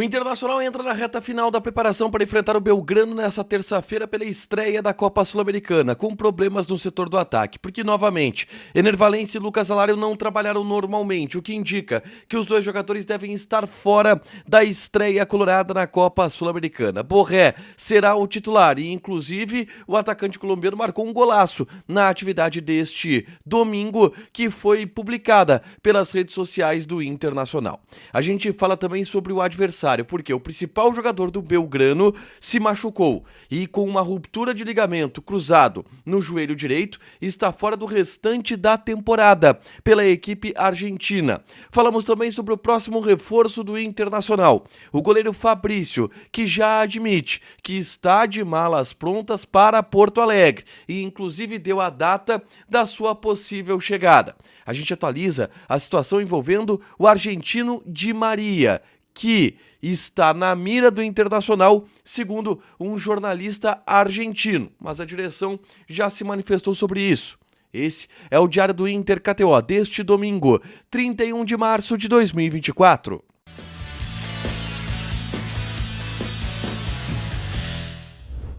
O Internacional entra na reta final da preparação para enfrentar o Belgrano nesta terça-feira pela estreia da Copa Sul-Americana, com problemas no setor do ataque, porque, novamente, Ener Valencia e Lucas Alário não trabalharam normalmente, o que indica que os dois jogadores devem estar fora da estreia colorada na Copa Sul-Americana. Borré será o titular e, inclusive, o atacante colombiano marcou um golaço na atividade deste domingo, que foi publicada pelas redes sociais do Internacional. A gente fala também sobre o adversário, porque o principal jogador do Belgrano se machucou e, com uma ruptura de ligamento cruzado no joelho direito, está fora do restante da temporada pela equipe argentina. Falamos também sobre o próximo reforço do Internacional, o goleiro Fabrício, que já admite que está de malas prontas para Porto Alegre e, inclusive, deu a data da sua possível chegada. A gente atualiza a situação envolvendo o argentino Di Maria, que está na mira do Internacional, segundo um jornalista argentino, mas a direção já se manifestou sobre isso. Esse é o Diário do Inter KTO deste domingo, 31 de março de 2024.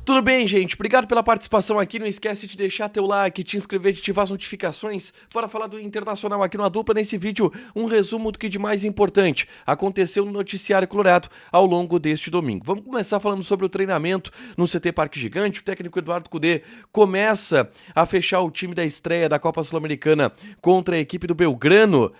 Tudo bem, gente? Obrigado pela participação aqui. Não esquece de deixar teu like, te inscrever, de ativar as notificações para falar do Internacional aqui no A Dupla. Nesse vídeo, um resumo do que de mais importante aconteceu no noticiário colorado ao longo deste domingo. Vamos começar falando sobre o treinamento no CT Parque Gigante. O técnico Eduardo Cudê começa a fechar o time da estreia da Copa Sul-Americana contra a equipe do Belgrano,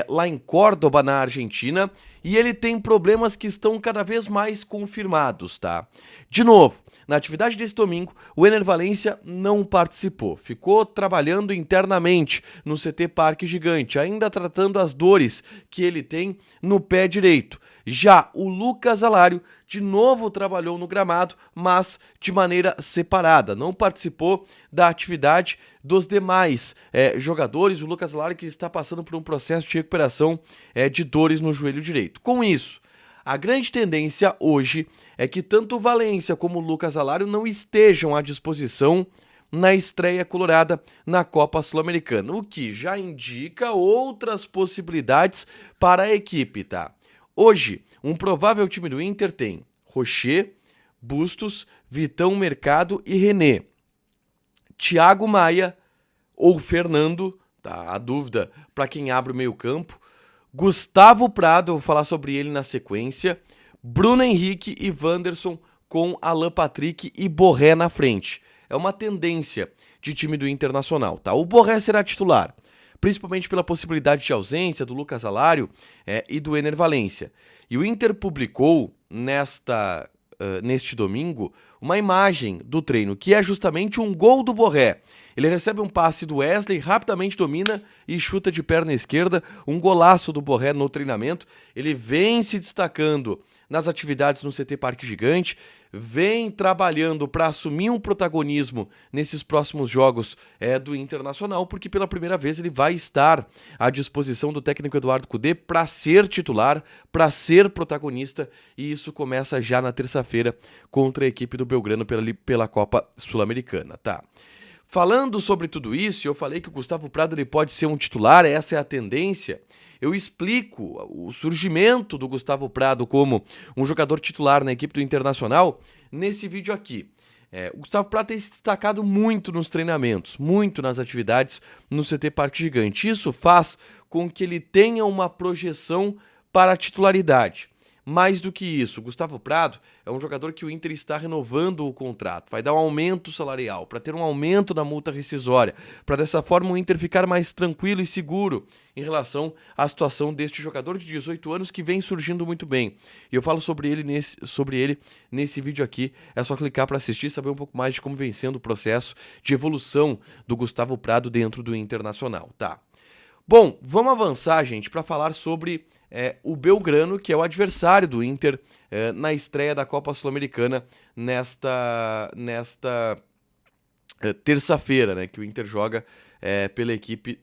lá em Córdoba, na Argentina. E ele tem problemas que estão cada vez mais confirmados, tá? De novo, na atividade desse domingo, o Ener Valencia não participou. Ficou trabalhando internamente no CT Parque Gigante, ainda tratando as dores que ele tem no pé direito. Já o Lucas Alário, de novo, trabalhou no gramado, mas de maneira separada. Não participou da atividade dos demais jogadores. O Lucas Alário que está passando por um processo de recuperação de dores no joelho direito. Com isso, a grande tendência hoje é que tanto o Valencia como o Lucas Alário não estejam à disposição na estreia colorada na Copa Sul-Americana, o que já indica outras possibilidades para a equipe, tá? Hoje, um provável time do Inter tem Rocher, Bustos, Vitão Mercado e René. Thiago Maia ou Fernando, tá? A dúvida para quem abre o meio-campo. Gustavo Prado, vou falar sobre ele na sequência. Bruno Henrique e Wanderson com Alan Patrick e Borré na frente. É uma tendência de time do Internacional, tá? O Borré será titular, principalmente pela possibilidade de ausência do Lucas Alário e do Ener Valencia. E o Inter publicou neste domingo uma imagem do treino, que é justamente um gol do Borré. Ele recebe um passe do Wesley, rapidamente domina e chuta de perna esquerda, um golaço do Borré no treinamento. Ele vem se destacando nas atividades no CT Parque Gigante, vem trabalhando para assumir um protagonismo nesses próximos jogos do Internacional, porque pela primeira vez ele vai estar à disposição do técnico Eduardo Cudê para ser titular, para ser protagonista, e isso começa já na terça-feira contra a equipe do Belgrano pela Copa Sul-Americana, tá? Falando sobre tudo isso, eu falei que o Gustavo Prado ele pode ser um titular, essa é a tendência. Eu explico o surgimento do Gustavo Prado como um jogador titular na equipe do Internacional nesse vídeo aqui. O Gustavo Prado tem se destacado muito nos treinamentos, muito nas atividades no CT Parque Gigante. Isso faz com que ele tenha uma projeção para a titularidade. Mais do que isso, o Gustavo Prado é um jogador que o Inter está renovando o contrato, vai dar um aumento salarial, para ter um aumento na multa rescisória, para dessa forma o Inter ficar mais tranquilo e seguro em relação à situação deste jogador de 18 anos que vem surgindo muito bem. E eu falo sobre ele nesse vídeo aqui, é só clicar para assistir e saber um pouco mais de como vem sendo o processo de evolução do Gustavo Prado dentro do Internacional, tá? Bom, vamos avançar, gente, para falar sobre o Belgrano, que é o adversário do Inter na estreia da Copa Sul-Americana nesta terça-feira, né, que o Inter joga pela equipe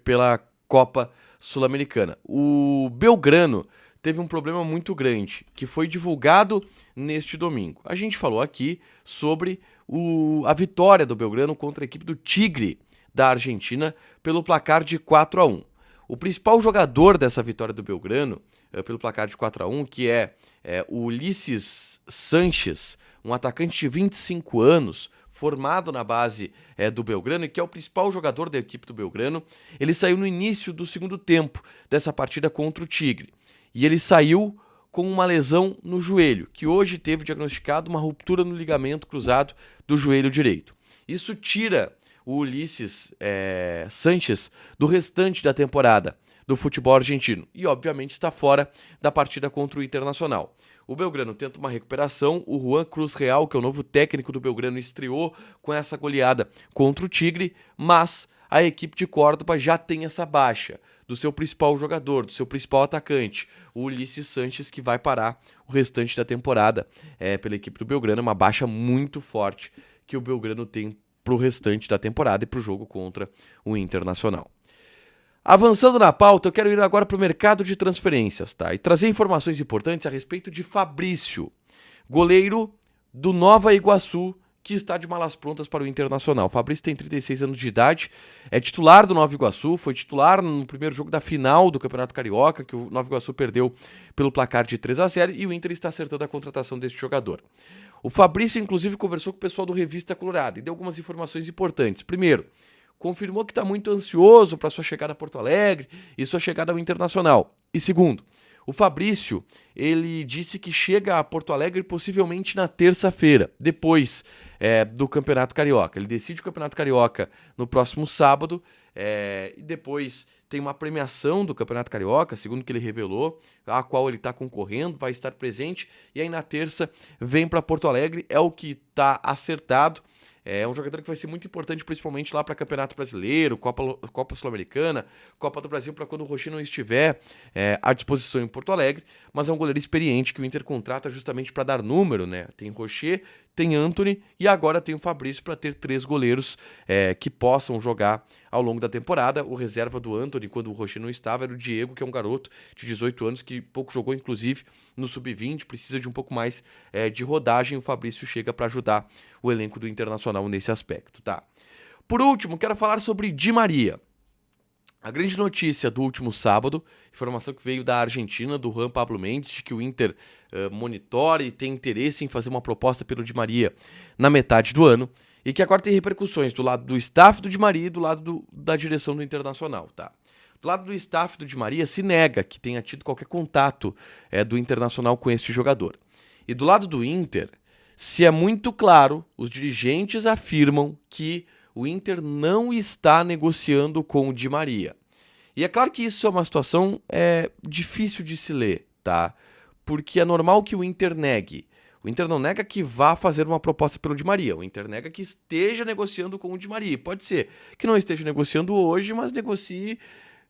pela Copa Sul-Americana. O Belgrano teve um problema muito grande, que foi divulgado neste domingo. A gente falou aqui sobre a vitória do Belgrano contra a equipe do Tigre, da Argentina, pelo placar de 4-1. O principal jogador dessa vitória do Belgrano pelo placar de 4-1, que é o Ulisses Sanches, um atacante de 25 anos, formado na base do Belgrano e que é o principal jogador da equipe do Belgrano. Ele saiu no início do segundo tempo dessa partida contra o Tigre. E ele saiu com uma lesão no joelho, que hoje teve diagnosticado uma ruptura no ligamento cruzado do joelho direito. Isso tira o Ulisses Sanches do restante da temporada do futebol argentino e, obviamente, está fora da partida contra o Internacional. O Belgrano tenta uma recuperação, o Juan Cruz Real, que é o novo técnico do Belgrano, estreou com essa goleada contra o Tigre, mas a equipe de Córdoba já tem essa baixa do seu principal jogador, do seu principal atacante, o Ulisses Sanches, que vai parar o restante da temporada pela equipe do Belgrano, uma baixa muito forte que o Belgrano tem para o restante da temporada e para o jogo contra o Internacional. Avançando na pauta, eu quero ir agora para o mercado de transferências, tá? E trazer informações importantes a respeito de Fabrício, goleiro do Nova Iguaçu, que está de malas prontas para o Internacional. Fabrício tem 36 anos de idade, é titular do Nova Iguaçu, foi titular no primeiro jogo da final do Campeonato Carioca, que o Nova Iguaçu perdeu pelo placar de 3-0, e o Inter está acertando a contratação deste jogador. O Fabrício, inclusive, conversou com o pessoal do Revista Colorado e deu algumas informações importantes. Primeiro, confirmou que está muito ansioso para sua chegada a Porto Alegre e sua chegada ao Internacional. E segundo, o Fabrício, ele disse que chega a Porto Alegre possivelmente na terça-feira, depois do Campeonato Carioca. Ele decide o Campeonato Carioca no próximo sábado e depois tem uma premiação do Campeonato Carioca, segundo que ele revelou, a qual ele está concorrendo, vai estar presente, e aí na terça vem para Porto Alegre, é o que está acertado. É um jogador que vai ser muito importante, principalmente lá para Campeonato Brasileiro, Copa Sul-Americana, Copa do Brasil, para quando o Rocher não estiver à disposição em Porto Alegre, mas é um goleiro experiente que o Inter contrata justamente para dar número, né? Tem Rocher, tem Antony e agora tem o Fabrício para ter 3 goleiros que possam jogar ao longo da temporada. O reserva do Antony, quando o Rocher não estava, era o Diego, que é um garoto de 18 anos que pouco jogou, inclusive, no Sub-20, precisa de um pouco mais de rodagem. O Fabrício chega para ajudar o elenco do Internacional nesse aspecto, tá? Por último, quero falar sobre Di Maria. A grande notícia do último sábado, informação que veio da Argentina, do Juan Pablo Mendes, de que o Inter monitora e tem interesse em fazer uma proposta pelo Di Maria na metade do ano, e que agora tem repercussões do lado do staff do Di Maria e do lado da direção do Internacional, tá? Do lado do staff do Di Maria se nega que tenha tido qualquer contato do Internacional com este jogador. E do lado do Inter, se é muito claro, os dirigentes afirmam que o Inter não está negociando com o Di Maria. E é claro que isso é uma situação difícil de se ler, tá? Porque é normal que o Inter negue. O Inter não nega que vá fazer uma proposta pelo Di Maria. O Inter nega que esteja negociando com o Di Maria. Pode ser que não esteja negociando hoje, mas negocie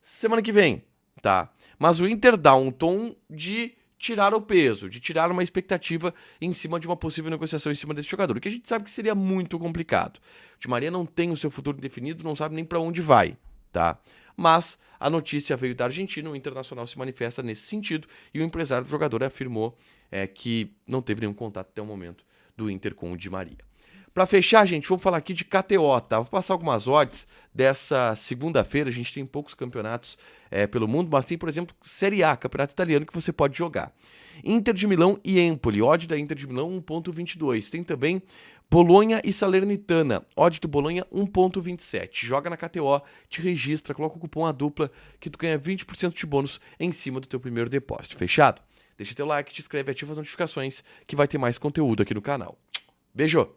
semana que vem, tá? Mas o Inter dá um tom de tirar o peso, de tirar uma expectativa em cima de uma possível negociação em cima desse jogador, o que a gente sabe que seria muito complicado. O Di Maria não tem o seu futuro definido, não sabe nem para onde vai, tá? Mas a notícia veio da Argentina, o Internacional se manifesta nesse sentido e o empresário do jogador afirmou que não teve nenhum contato até o momento do Inter com o Di Maria. Para fechar, gente, vamos falar aqui de KTO, tá? Vou passar algumas odds dessa segunda-feira. A gente tem poucos campeonatos pelo mundo, mas tem, por exemplo, Série A, campeonato italiano, que você pode jogar. Inter de Milão e Empoli, odd da Inter de Milão 1.22. Tem também Bolonha e Salernitana, odd do Bolonha 1.27. Joga na KTO, te registra, coloca o cupom ADUPLA que tu ganha 20% de bônus em cima do teu primeiro depósito. Fechado? Deixa teu like, te inscreve, ativa as notificações que vai ter mais conteúdo aqui no canal. Beijo!